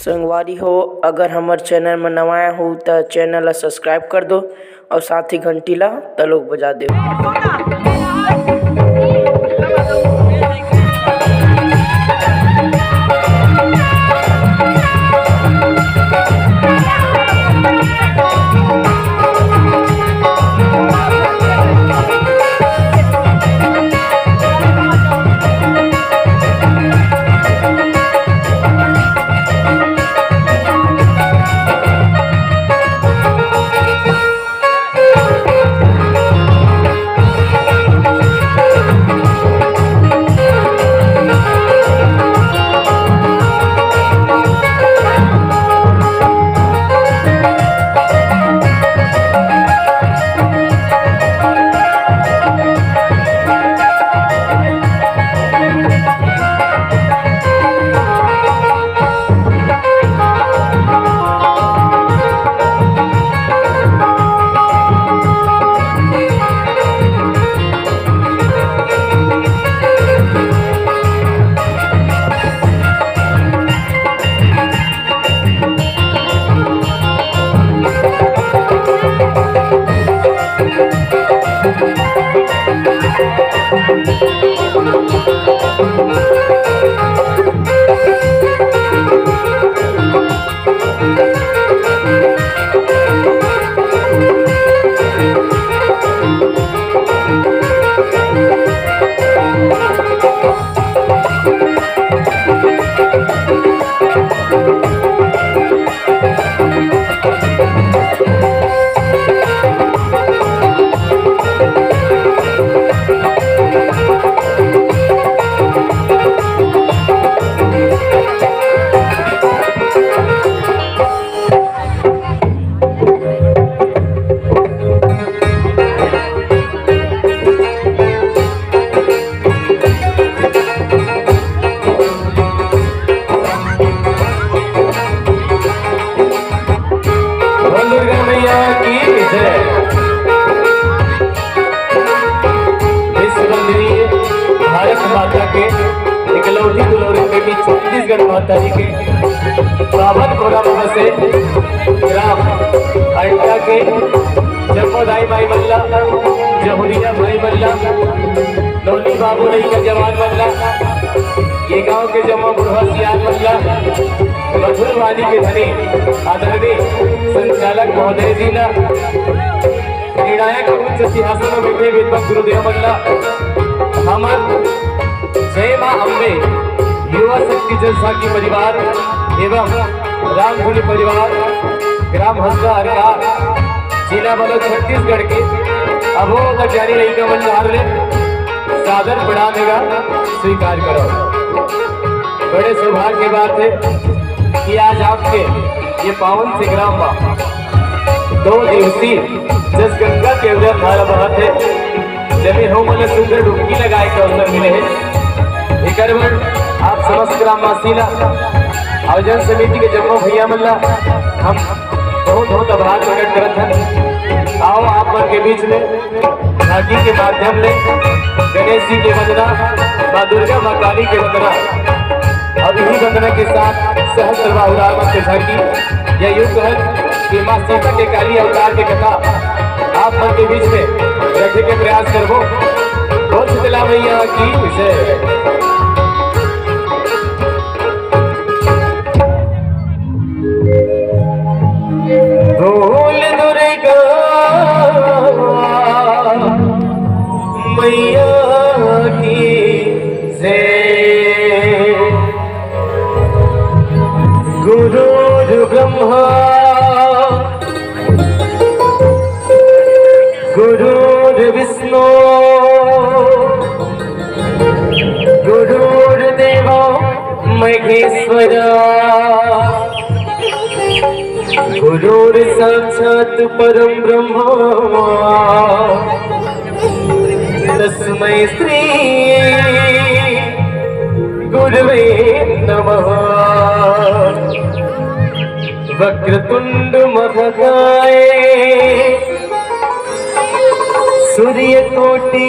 संगवारी हो, अगर हमार चैनल में नवाया हो तो चैनल ला सब्सक्राइब कर दो और साथ ही घंटी ला तलोक बजा दो। छत्तीसगढ़ माता जी के पावन कोराबा से ग्राम अड्डा के जम्मोदाई भाई मल्ला, जहुरिया भाई मल्ला, नौनी बाबू रही का जवान मल्ला, ये गांव के जम्मो बुढ़वा सियान मल्ला, मधुर वाली के धनी आदरणीय संचालक महोदय जी ना, निर्णायक उच्च सिंहासन में बैठे विद्वान गुरुदेव मल्ला, हमार जय मां अम्बे युवा शक्ति जनसाखी परिवार एवं रामधुनी परिवार ग्राम हंसा हरियार जिला बलो छत्तीसगढ़ के अबो तक जारी रही का मंजार ले सादर बढ़ा देगा स्वीकार करो। बड़े सौभाग्य की बात है कि आज आपके ये पावन से ग्राम में 2 दिवसीय जिस गंगा के अंदर धारा बहत है जमी हो मन सुंदर डुबकी लगाए के अवसर मिले है। एक आप समस्त ग्रामवासी आयोजन समिति के जम्मो भैया मल्ला हम बहुत बहुत आभार प्रकट करते हैं। आओ आप मन के बीच में झांकी के माध्यम से गणेश जी के वंदना, माँ दुर्गा माँ काली के वंदना और इसी वंदना के साथ सहस्त्र बाहुराम के झांकी यह युग है कि माँ सीता के काली अवतार के कथा आप मन के बीच में रखने के प्रयास करो। बहुत शीतला मैया की विषय बोल दुर्गा मैया की जय। गुरु ब्रह्मा गुरु विष्णु गुरुर्देव महेश्वरा गुरुर साक्षात् परम ब्रह्म तस्मै श्री गुरुवे नमः। वक्रतुंड महाकाय सूर्यकोटि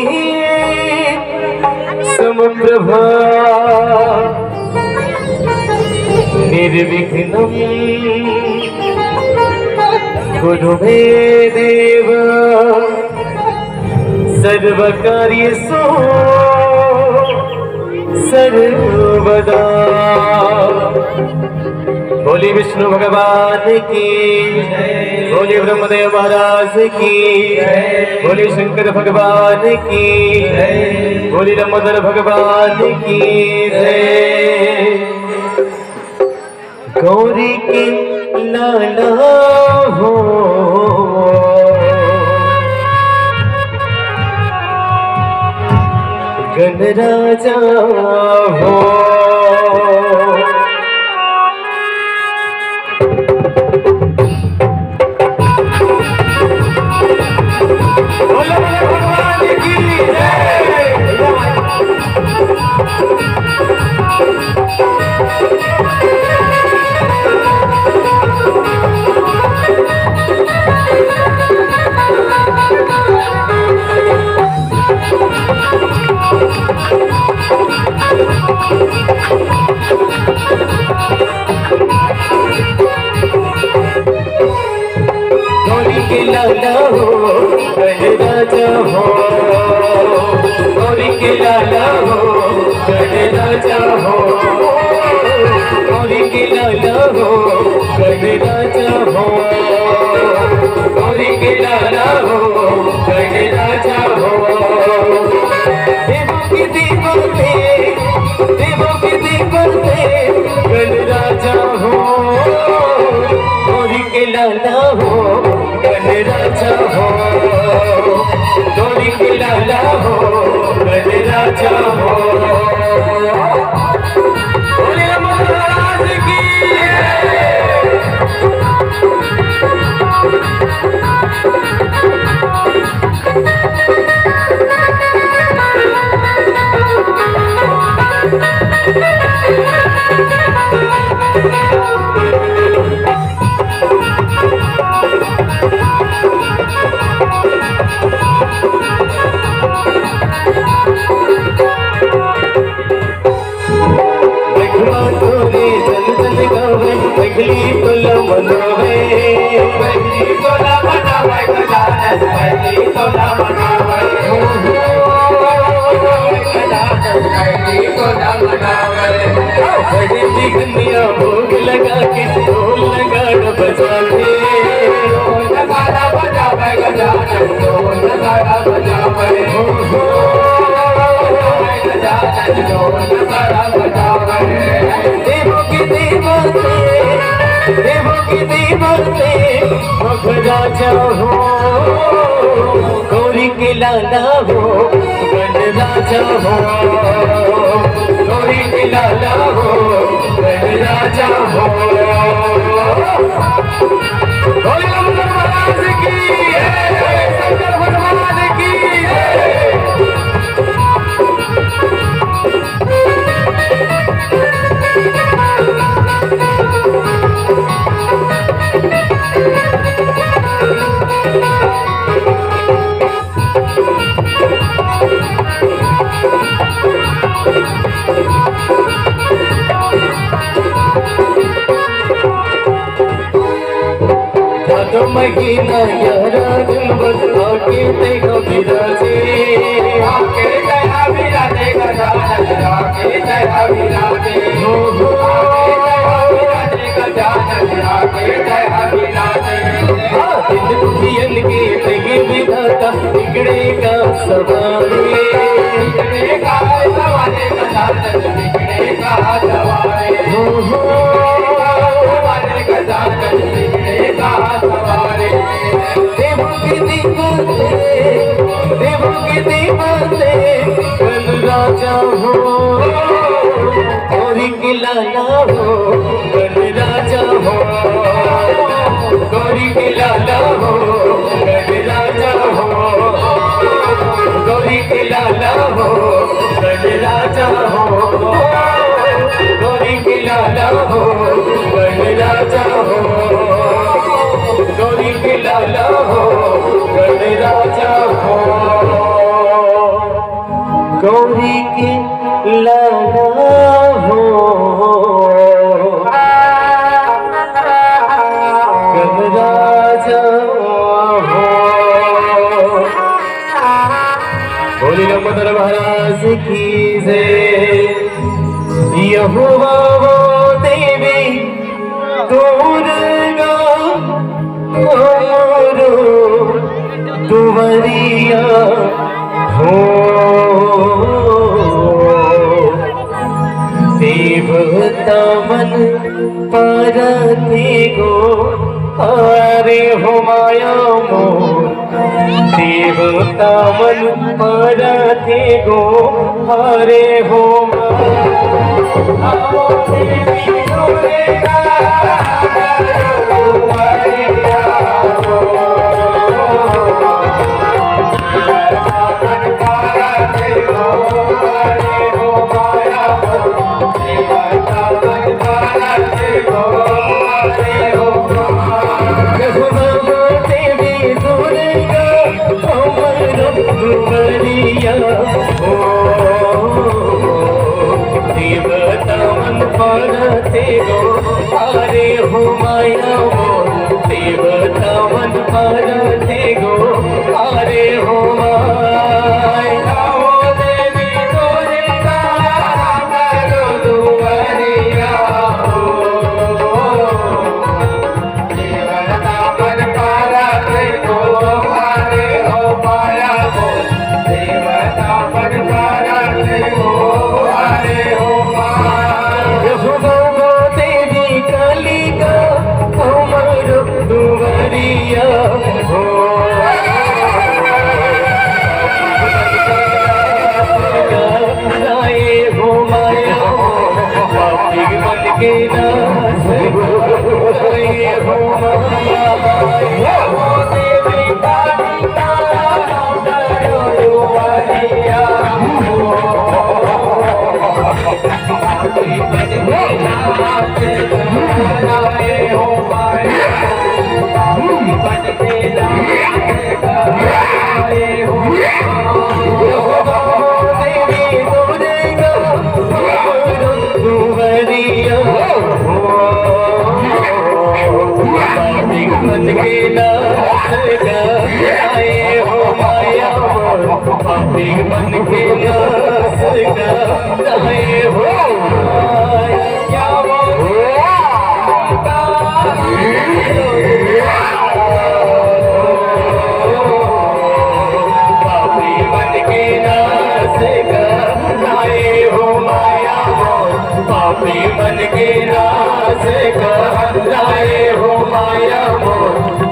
समप्रभा निर्विघ्नं कुरु मे देव सर्वकार्येषु सर्वदा। बोले विष्णु भगवान की, बोले ब्रह्मदेव महाराज की, बोले शंकर भगवान की, बोले दामोदर भगवान की जय। गौरी के लाला हो गणराजा हो, लाला हो गणराजा हो, गौरी के लाला हो गणराजा हो, गौरी के लाला हो गणराजा हो, गौरी के लाला हो गणराजा हो। देवों के देवते, देवों के देवते गणराजा हो, गौरी के लाला हो गणराजा हो, गौरी के लाला हो गणराजा हो। बोले महाराज की पगली तोला मनोवे, पगली तोला मनावे गजानन, पगली तोला मनावे गजानन, पगली तोला मनावे। बड़ी बिगनिया भोग लगा के ढोल नगाड़ा बजावे, ढोल नगाड़ा बजावे गजानन, ढोल नगाड़ा बजावे गजानन, ढोल नगाड़ा बजावे। देवों के देवते, देवों के देवते राजा हो, गौरी के लाला हो गणराजा हो, गौरी के लाला हो गणराजा हो। बोले महाराज की शंकर भगवान की महीना यारा दिल बस आके देखो विराजे, आके दया विराजे गजानन, आके दया विराजे हो, आके दया विराजे गजानन, आके दया विराजे। दिल दुखियन के लगे विधाता बिगड़ेगा सवारे, बिगड़ेगा सवारे गजानन, बिगड़ेगा सवारे हो, सवारे गजानन बिगड़ेगा सवारे। देवों के देवते, देवों के देवते गणराजा हो, गौरी के लाला हो गणराजा हो, गौरी के लाला हो गणराजा हो, गौरी के लाला हो गणराजा हो, गौरी के लाला हो गणराजा हो, गौरी के लाला हो गणराजा हो, गौरी के लाला हो से यहोवा वो देवी दुर्गा हमारो दुवरिया हो देवता मन परते गो अरे हो माया मोर देवता मन परते गो अरे हो परते गो अरे हो माया मोर देवता मन परते गो अरे हो माया हो देवी दुर्गा हमारो दुवरिया हो देवता मन परते गो अरे हो माया मोर देवता मन परते गो अरे हो दुवरिया हो राये हो माया पापी मन के नास राये हो माया हो देवी कालिका हमारो दुवरिया हो पापी मन के नास राये हो माया मन के नास गाए हो क्या वो पापी मन के नास गाए हो माया पापी मन के नास गाए हो माया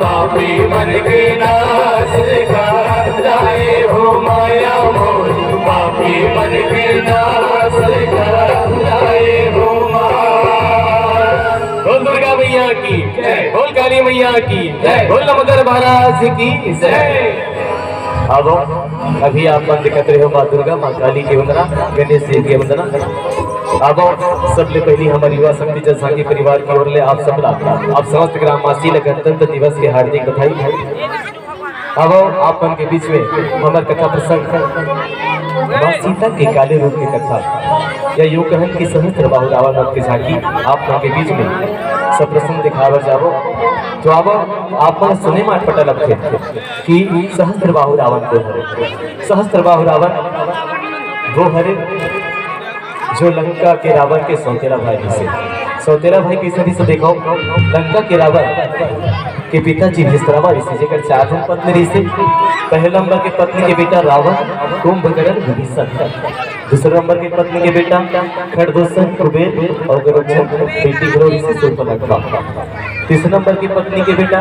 पापी मन के नास गाए हो माया पापी मन के नास गाए हो बोल दुर्गा मैया की जय बोल काली मैया की जय बोल नमोदर महाराज की जय। अब अभी आप बंद एकत्र हो माँ दुर्गा माँ काली की वंदना गणेश जी की वंदना। अब सबले पहली हमारी युवा शक्ति जनसांगी परिवार की ओर ले आप सब आप समस्त ग्रामवासी गणतंत्र दिवस की हार्दिक बधाई। अब आप के बीच में हमारे कथा प्रसंग माँ सीता के काले रूप की कथा या यूं कहन की सहस्त्र बाहु रावण की झांकी आप के बीच में सब प्रसंग दिखावर जाओ। तो अब आप सुने माट पता लगते कि सहस्त्र बाहु रावण को हरे सहस्त्र बाहु रावण वो हरे जो लंका के रावण के सौतेला भाई से सौतेला भाई किसे भी से देखो लंका के रावण के पिताजी भिस्त्रावा ऋषि जेकर 4 पत्नी ऋषि पहले नंबर के पत्नी के बेटा रावण कुंभकर्ण विभीषण दूसरे नंबर के पत्नी के बेटा खरदूषण कुबेर और गरुड़ध्वज बेटी ऋषि शूर्पणखा तीसरे नंबर की पत्नी के बेटा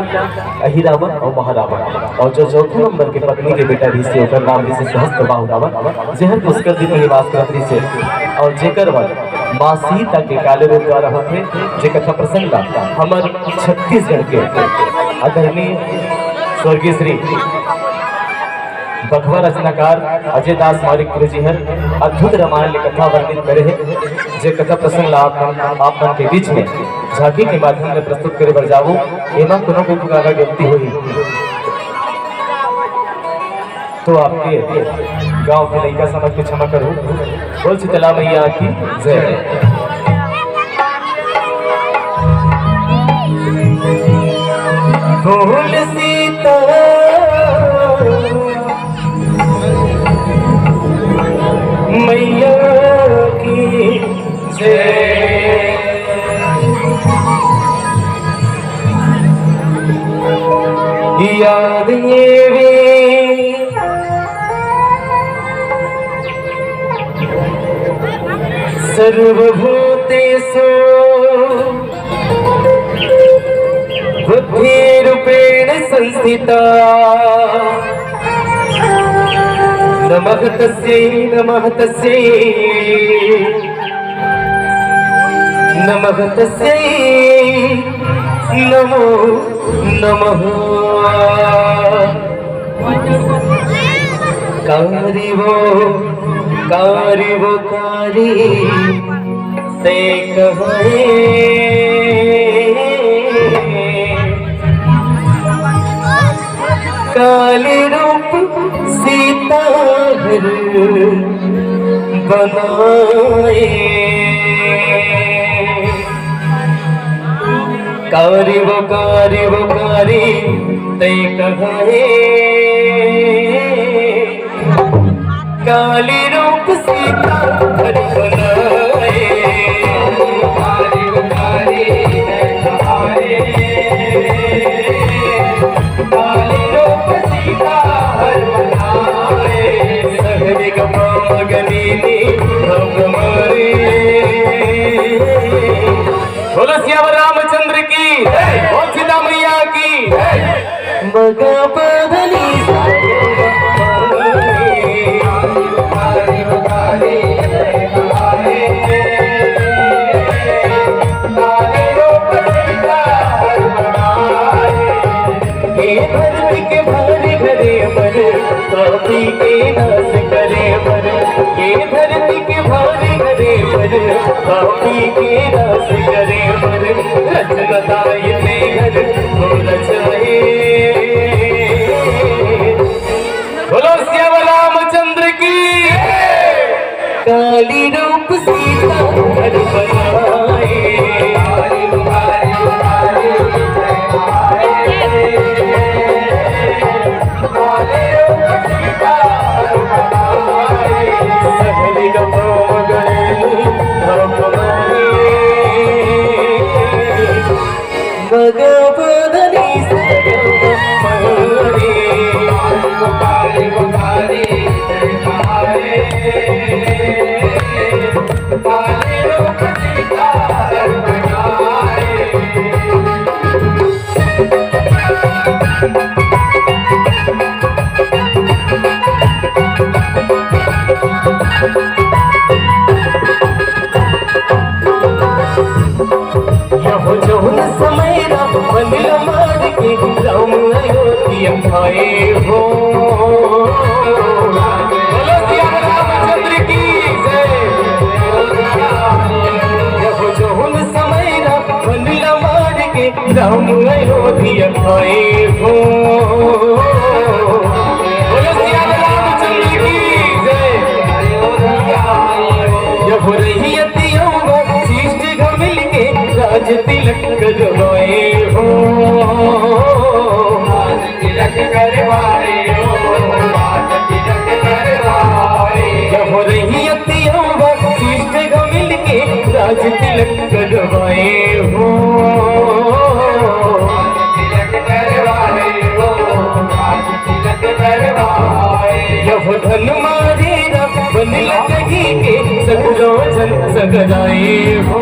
अहिरावण और महारावण और जो चौथे नंबर के पत्नी के बेटा ऋषि होकर नाम ऋषि सहस्त्रबाहु रावण जहर पुष्कर जी में निवास करत ऋषि और जेकर वन माँ सीता के काले रूप द्वारा होते जे कथा प्रसंग हमर छत्तीसगढ़ के आदरणीय स्वर्गीय श्री बखवा रचनाकार अजय दास मौलिक गुरु जी हैं अद्भुत रामायण कथा वर्णित करे है जे कथा प्रसंग आप के बीच में झांकी के माध्यम में प्रस्तुत करे बर जाओ एवं कोनो को गलती हुई तो आपके गांव के लड़का समझ के क्षमा करो। बोल शीतला मैया की जय। बोल सीता मैया से याद ये भी सर्वभूतेषु बुद्धिरूपेण संस्थिता नमः तस्यै नमः तस्यै नमः तस्यै नमो नमः कारिवो कारिवो कारी ते कहे काली रूप सीता हर बनाए कारी वो कारी ते कहे काली रूप सीता हर बनाए कारी वो कारी काली रूप सीता हर बनाए सहरी गमागनी हम हमारे बोलो सियावर रामचंद्र की और सीता मैया की मगा बदली धरती के भारी घरे पर पापी के नाश करे पर ये धरती के भारी घरे पर पापी के नाश करे पर रचनदाय ने घर बोल जाए बोलो सियावर रामचंद्र की काली रूप सीता घर बनाए राम अयोध्या आए हो बोलो सियावर रामचंद्र की जय जब जोन समय बंदला मार के राम अयोध्या आए हो बोलो सियावर रामचंद्र की जय जब रहियतियों शिष्ट मिल के राज तिलक करवाए हो तिलक करवाए हो तिलक करवाए जब रहियतियों शिष्ट मिल के राज तिलक करवाए हो तिलक करवाए हो तिलक करवाए जब धन मारे बन लगी के सगरो जन सगराए हो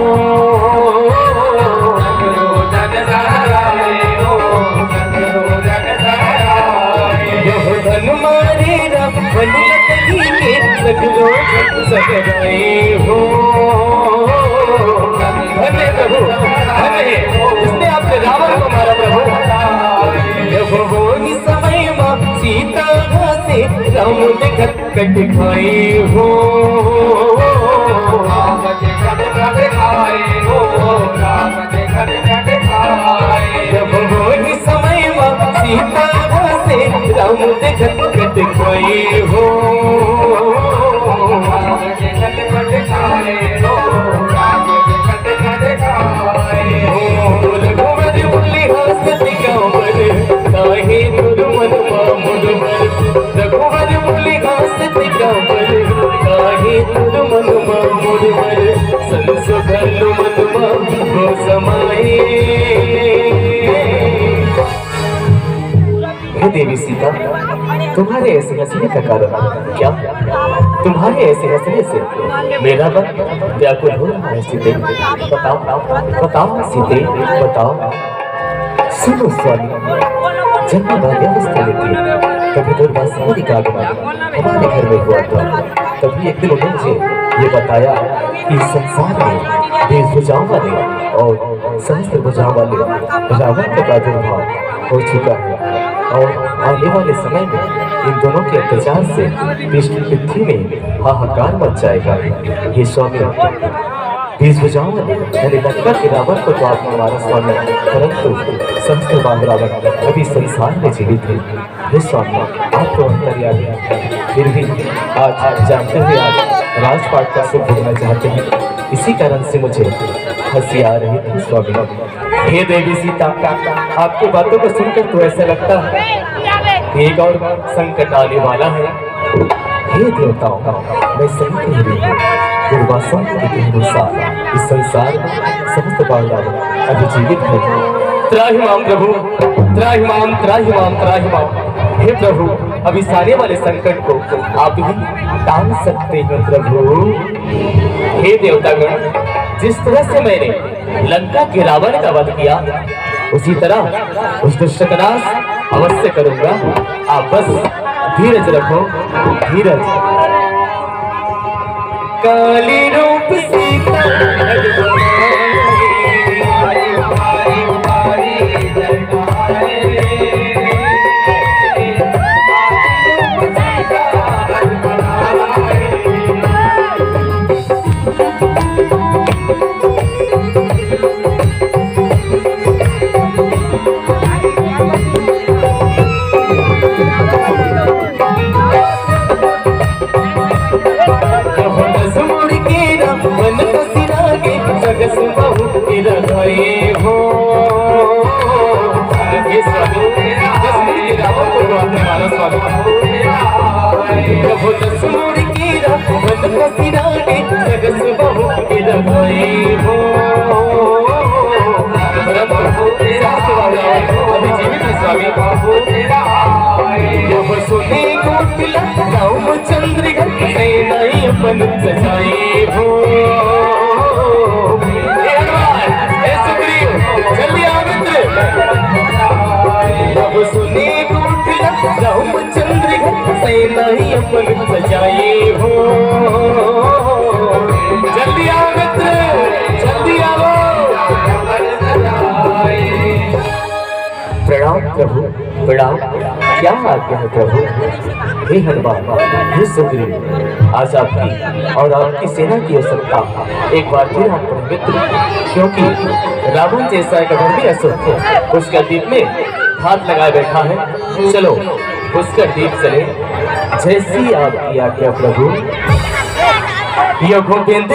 सगराए हो धन्य प्रभु धन्य जिसने आपने रावण को मारा प्रभु जब वो ही समय में सीता से राम ने खटखट खाए हो जब वो ही समय में सीता से राम ने खटखट खाए हो रघुवर बोली घास सीता, तुम्हारे ऐसे हंसने का कारण क्या? तुम्हारे ऐसे हंसने से मेरा मन व्याकुल हो रहा है सीते। बताओ बताओ सीते, बताओ। सुनो स्वामी, जब मैं बाल्यावस्था में थी तभी दुर्वासा मुनि का आगमन हमारे घर में हुआ था। तभी एक दिन उन्होंने मुझे ये बताया कि संसार में बेभुजाओं वाले और सहस्त्र भुजाओं वाले रावण का प्रादुर्भाव हो चुका है और आने वाले समय में इन दोनों के अत्याचार से पृथ्वी में हाहाकार मच जाएगा। ये स्वामी, बेभुजाओं वाले यानी लंका के रावण को तो आपने मारा स्वामी, परंतु सहस्त्रबाहु रावण अभी संसार में जीवित है। हे स्वामी, आप तो अंतर्यामी हैं, फिर भी आज जानते हुए आज राजपाट का सुख भोगना चाहते हैं, इसी कारण से मुझे हंसी आ रही थी स्वामी। हे देवी सीता, आपकी बातों को सुनकर तो ऐसा लगता है एक और संकट आने वाला है। हे देवताओं, मैं सही कह रही हूँ। दुर्वासा मुनि के अनुसार इस संसार में समस्त बाहुरावण अभी जीवित है। त्राहिमाम प्रभु, त्राहिमाम त्राहिमाम त्राहिमाम। हे प्रभु, अभी सारे वाले संकट को आप ही टाल सकते हैं प्रभु। हे देवतागण, जिस तरह से मैंने लंका के रावण का वध किया, उसी तरह उस दुष्ट का नाश अवश्य करूंगा। आप बस धीरज रखो, धीरज। काली रूप सीता सजाए हो। जल्दी आओ मित्र, जल्दी आओ। प्रणाम प्रभु, प्रणाम। क्या आज्ञा है प्रभु? हे हनुमान, हे सुग्रीव, आज आपकी और आपकी सेना की आवश्यकता एक बार फिर आप मित्र, क्योंकि रावण जैसा एक अधर्मी असुर पुष्कर द्वीप में हाथ लगाए बैठा है। चलो पुष्कर द्वीप चले, जैसी आपकी आज्ञा प्रभु। यो गोविंद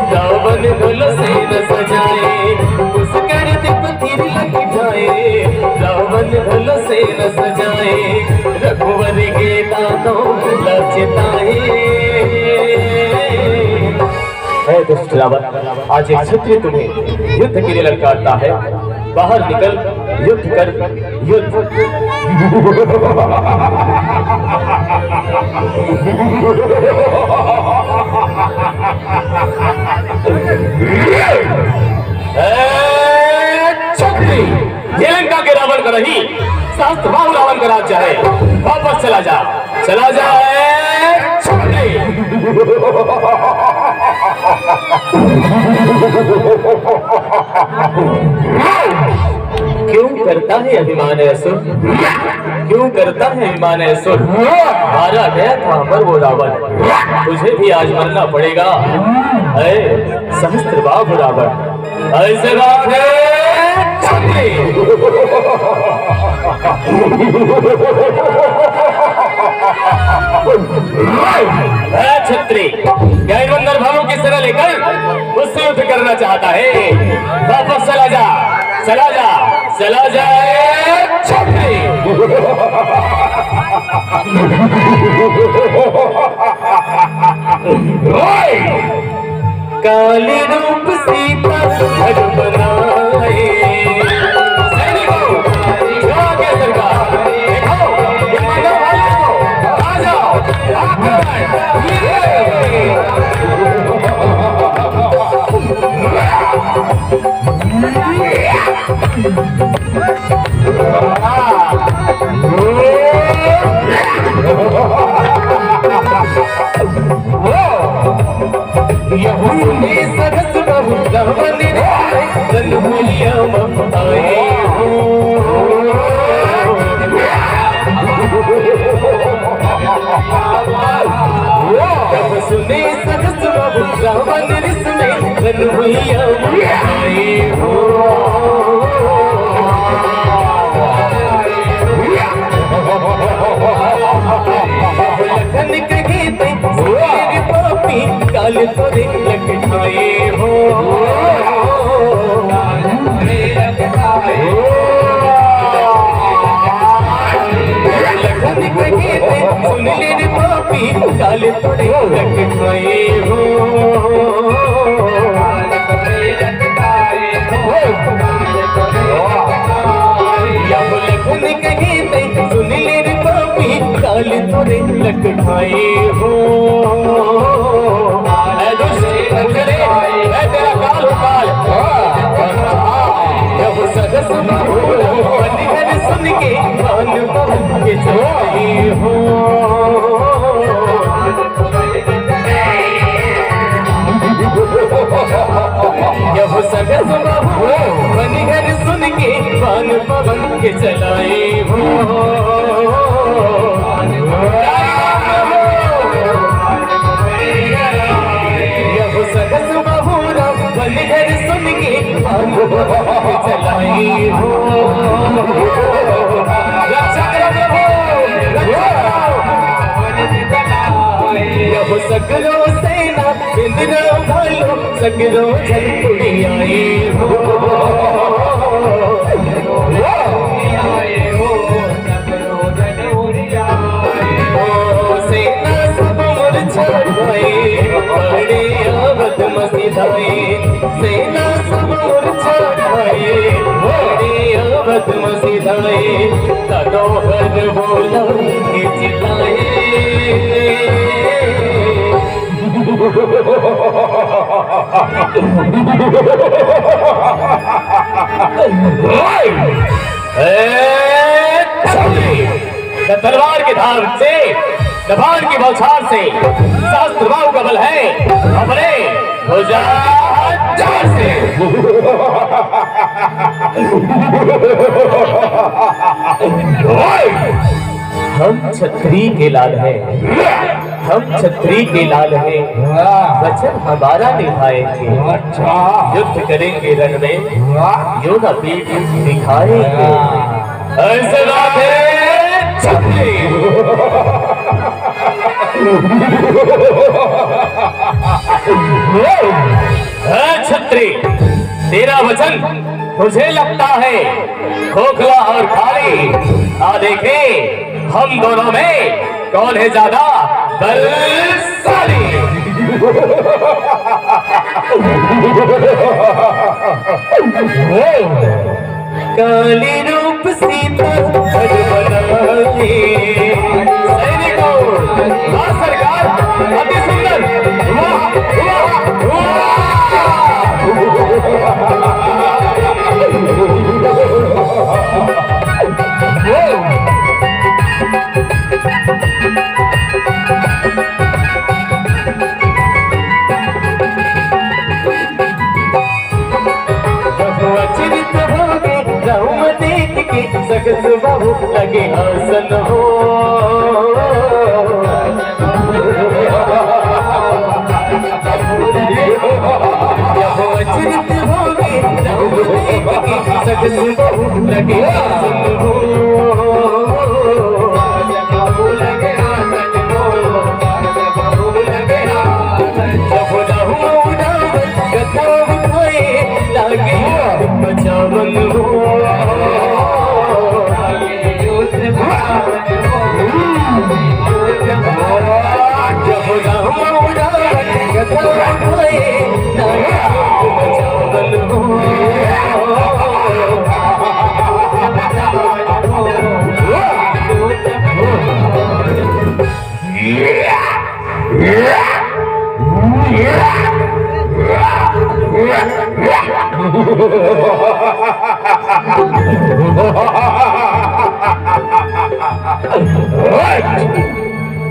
रावण बोलो से न सजाए, उसकर पतिर लग जाए। रावण बोलो से न सजाए, रघुवर के दानों लचताए। है दुष्ट रावण, आज एक क्षत्रिय तुम्हें युद्ध के लिए ललकारता है। बाहर निकल, युद्ध कर, युद्ध। ये लंका के रावण का नहीं, सहस्त्रबाहु रावण का राज्य है। वापस चला जा, चला जा। क्यों करता है अभिमान असुर, क्यों करता है अभिमान असुर। मारा गया था पर वो रावण, तुझे भी आज मरना पड़ेगा। ऐ सहस्त्रबाहु रावण, ऐसे बात है छत्री। क्या इमंदर भावों की तरह लेकर उससे युद्ध करना चाहता है? वापस चला जा, चला जा, चला जाए छत्री। काली रूप सीता घर बनाए, आगे सरकार देखो, ये मानव भाइयों को आ जाओ, सरस बहु सुने सरस बहु काल तोरे लखनाए हो, लखन कहे सुन ले रे पापी काल तोरे लखनाए हो। लखन कहे सुन ले रे पापी काल तोरे लखनाए हो। सुन के के चलते हो, यह सगस बनिघर सुन के पान पवन के चलाए हो। यह सगस बहुरा बनिघर सुन के पान पवन के चलाए हो। सगरो सेना इंद्रो भालो सगरो झलपुरी आए हो। सेना सब मोर्चा ढाए बड़े आवत मसीधाए, सेना सब मोर्चा ढाए बड़े आवत मसीधाए। तनोहर बोला के चिताए तलवार की धार से, दबान की बौछार से शास्त्रबाहु का बल है अपने हजार से। हम छत्री के लाल हैं, हम छत्री के लाल हैं, वचन हमारा निभाएंगे। युद्ध करेंगे रण में, योगा पीठ दिखाएंगे। ऐसे बात है छत्री। छत्री, तेरा वचन मुझे लगता है खोखला और खाली। आ देखे हम दोनों में कौन है ज्यादा बलशाली। काली रूप सीता घर बनाए, सैनिकों सरकार अति सुंदर। वाह वाह वाह। की सख्त बाबू लगे हसन हो अचरित होगी सख्त बाबू लगे हसन हो बचावन हो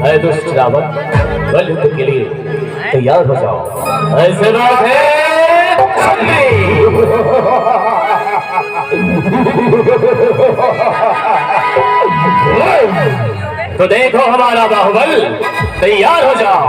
जब दुष्ट रावण बल युद्ध के लिए तैयार हो जाओ। ऐसे बात है तो देखो हमारा बाहुबल तैयार हो जाओ।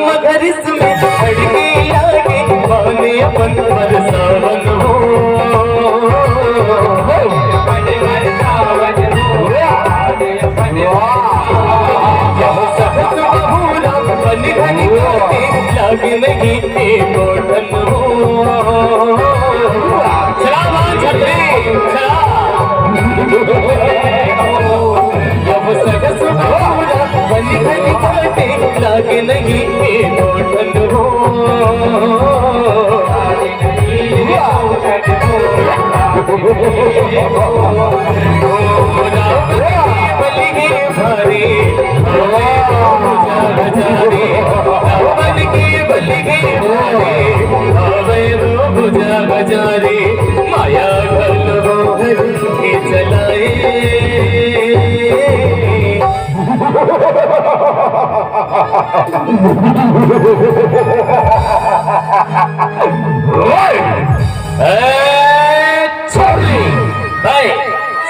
मगर इसमें अड़के आगे पाने अपन पर सावन हो लगे नहीं बोटन हो लागे नहीं बोटन हो बलिगे भारे बलिगे भारे भुजा बजारे माया घल हो के चलाए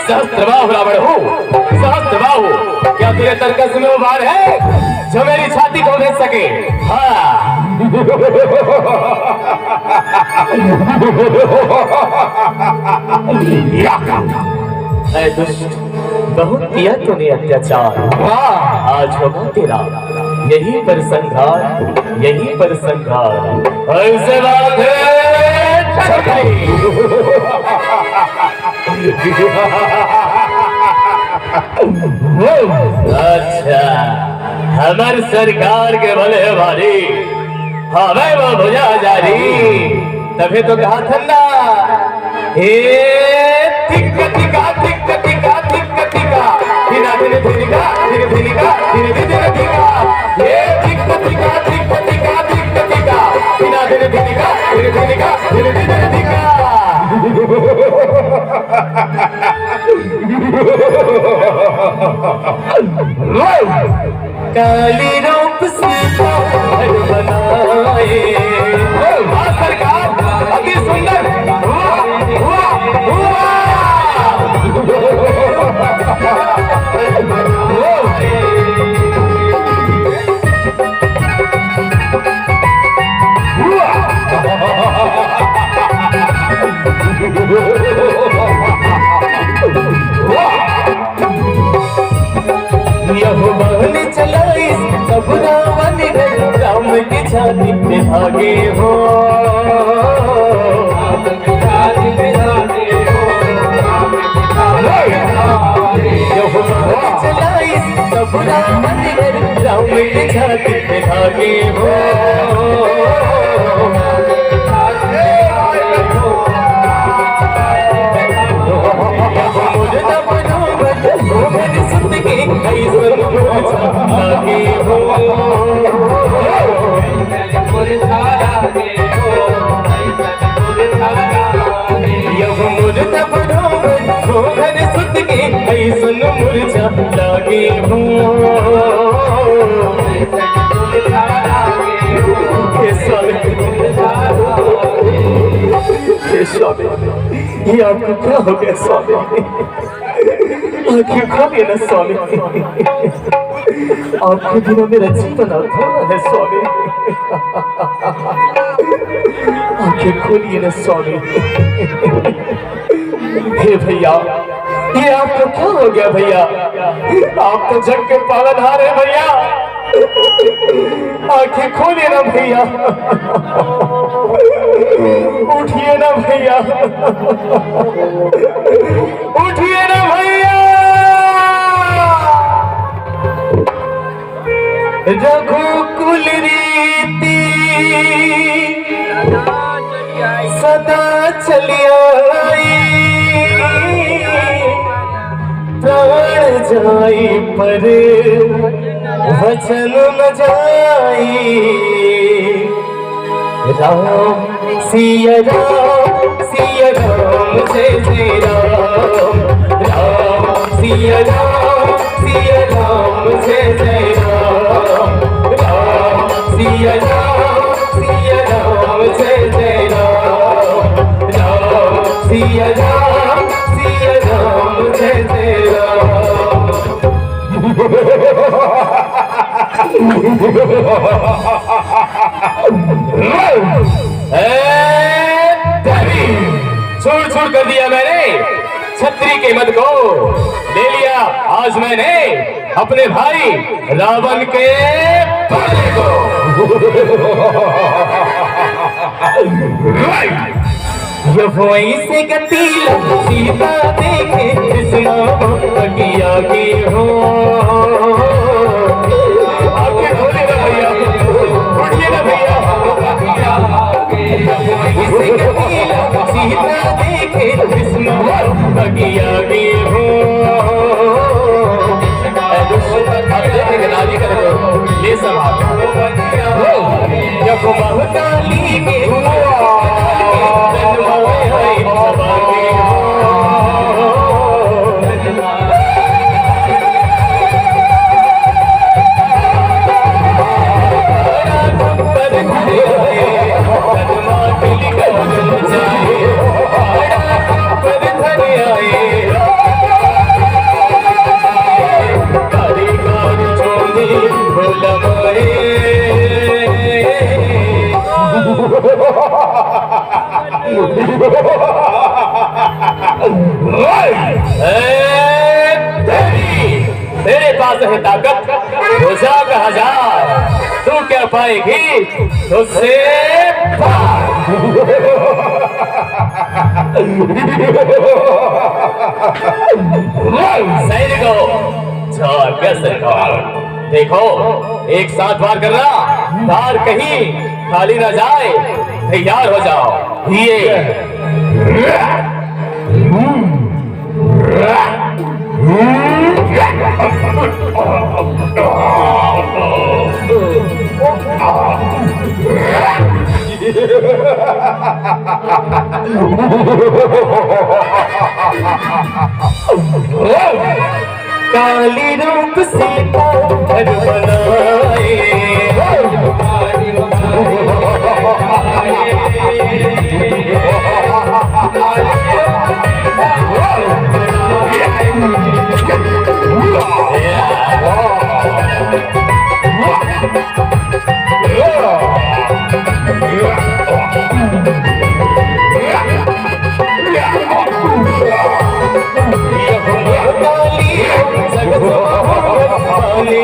सहस्त्रबाहु रावण हो सहस्त्रबाहु, क्या तुझे तर्कस में उभार है जो मेरी छाती को भेज सके? हाँ दुष्ट बहुत किया तूने अत्याचार, आज होगा तेरा यही पर संघार, यही पर संघार। ऐसे बात है अच्छा हमार सरकार के भले भारी हमें वो भुजा जारी, तभी तो कहा था ना धिक्का धिक्का धिक्का धिक्का धिक्का धिक्का धीरे धीरे धिक्का धीरे धिक्का धीरे धीरे धिक्का ये धिक्का धिक्का धिक्का धिक्का धिक्का धिक्का धीरे धीरे धिक्का धीरे धिक्का धीरे धीरे धिक्का। काली रूप से घर बनाए सरकार अति सुंदर चलाई सब रावण राम की छाती पे भागे हो चलाई सब रावण राम की छाती पे भागे हो स्वामी, हे स्वामी, ये आपको क्या हो गया स्वामी? आंखें खोलिए ना स्वामी, आपके बिना मेरा जीवन अधूरा है स्वामी। आंखें खोलिए ना स्वामी। हे भैया, ये आपको क्या हो गया भैया? आप तो जग के पालनहार है भैया, आंखें खोलिए ना भैया, उठिए ना भैया, उठिए ना भैया। रघुकुल रीति सदा चली आई, प्राण जाई पर वचन न जाई। राम सिया राम जय जय राम, राम सिया राम जय जय राम, राम सिया राम जय जय राम, राम सिया राम जय जय राम। छोड़ छोड़ कर दिया मैंने छत्री के मद को, ले लिया आज मैंने अपने भाई रावण के पाले को। वही से गति सीता देखे कृष्णा किया की हो। आगे बोले ना भैया, उठिए ना भैया। वही से गति सीता देखे कृष्णा किया की हो। राजी कर दो ले समाज जब महताली के तेरे पास है ताकत हजार का हजार, तू क्या पाएगी तुझसे सैनिकों देखो एक साथ वार करना, वार कहीं खाली ना जाए, तैयार हो जाओ। ये काली रूप सीता घर बनाए,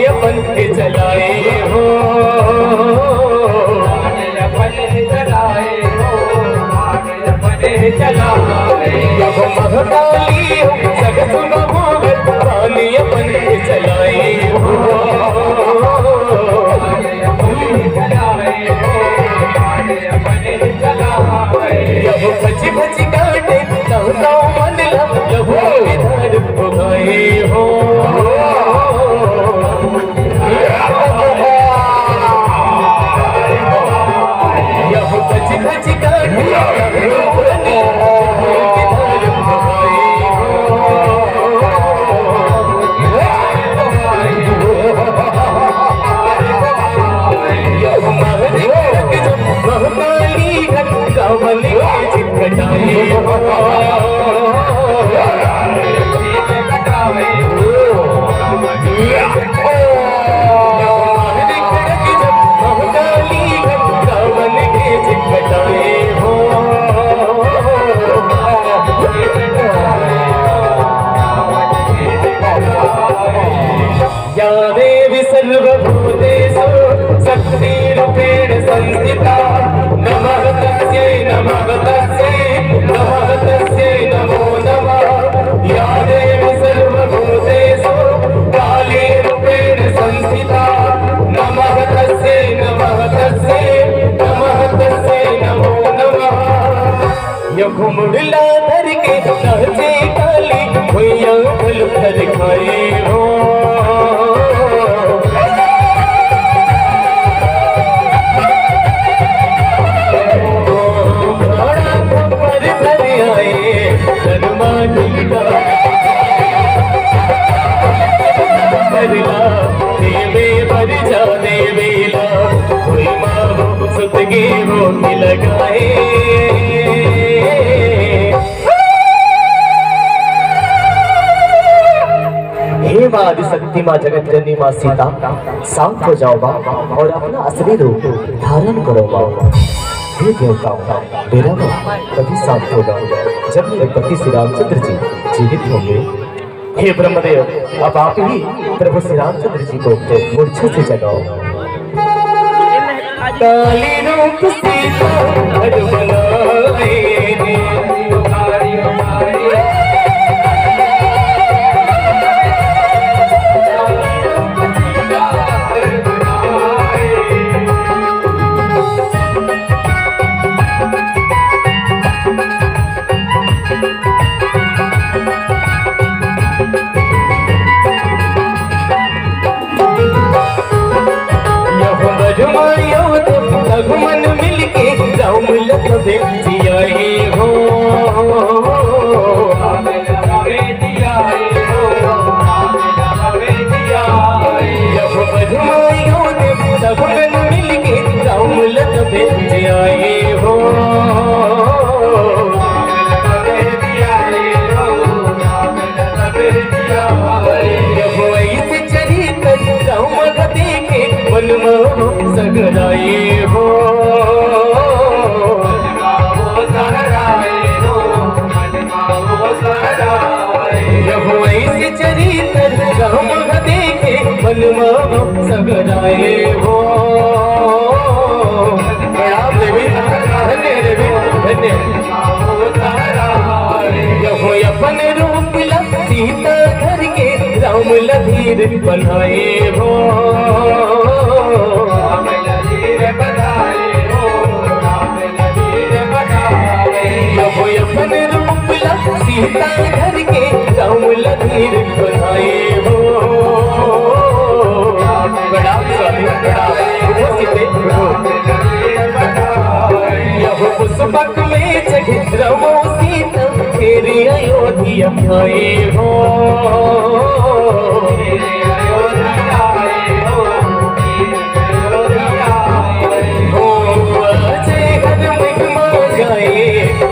अपन के चलाए हो, भची भची काटे मन हो। रावण के चितकटाए या देवी सर्वभूतेषु शक्तिरूपेण संस्थिता नमः तस्यै नमः तस्यै नमो नमः या देवी सर्वभूतेषु कालीरूपेण संस्थिता नमः तस्यै नमो नमः यो घुमड़ला धर के नाचे काली भैया फल फल खाए हो लगाए हे माँ आदिशक्ति माँ जगत जननी माँ सीता शांत हो जाओ माँ और अपना असली रूप धारण करो माँ। हे देवताओं मेरा माँ कभी शांत होगा जब मेरे पति श्री रामचंद्र जी जीवित होंगे। हे ब्रह्मदेव अब आप ही प्रभु श्री रामचंद्र जी को मूर्छा से जगाओ। काली रूप सीता घर बनाए रघुमन मिलके राम लखन जियाए हो जब बधुमाइयों ने रघुमन मिलके राम लखन जियाए हो जब ऐसे चरित्र राम देखे मन मोह सगराए हो जब ऐसे चरित्र राम देखे मन मोह सगराए हो। जब अपन रूप सीता घर के राम लधीर बनाए हो अपन रूप सीता घर के राम लधीर बनाए हो। पुष्पक में जग रमो सीता तेरी अयोध्या आए हो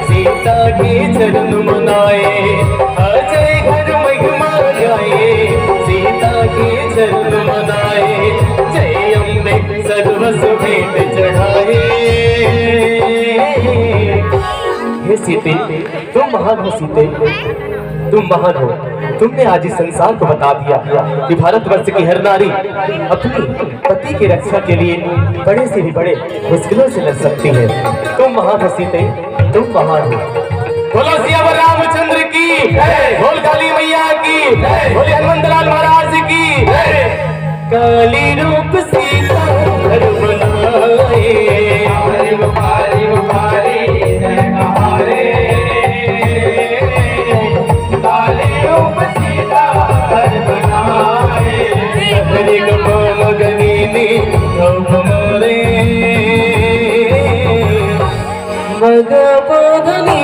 सीता के चरण मनाए अजय घर महिमा गाए सीता के चरण मनाए जय अम्बे सर्वस्व भेंट चढ़ाए। हे सीते तुम महान हो सीते तुम महान हो। तुमने आज इस संसार को बता दिया कि भारतवर्ष की हर नारी अपनी पति की रक्षा के लिए बड़े से भी बड़े मुश्किलों से लड़ सकती है। तुम महान हो सीते तुम महान हो। बोलो सियावर रामचंद्र की बोल काली मैया की बोले हनुमंत लाल महाराज की। काली रूप सीता घर बनाए मगनी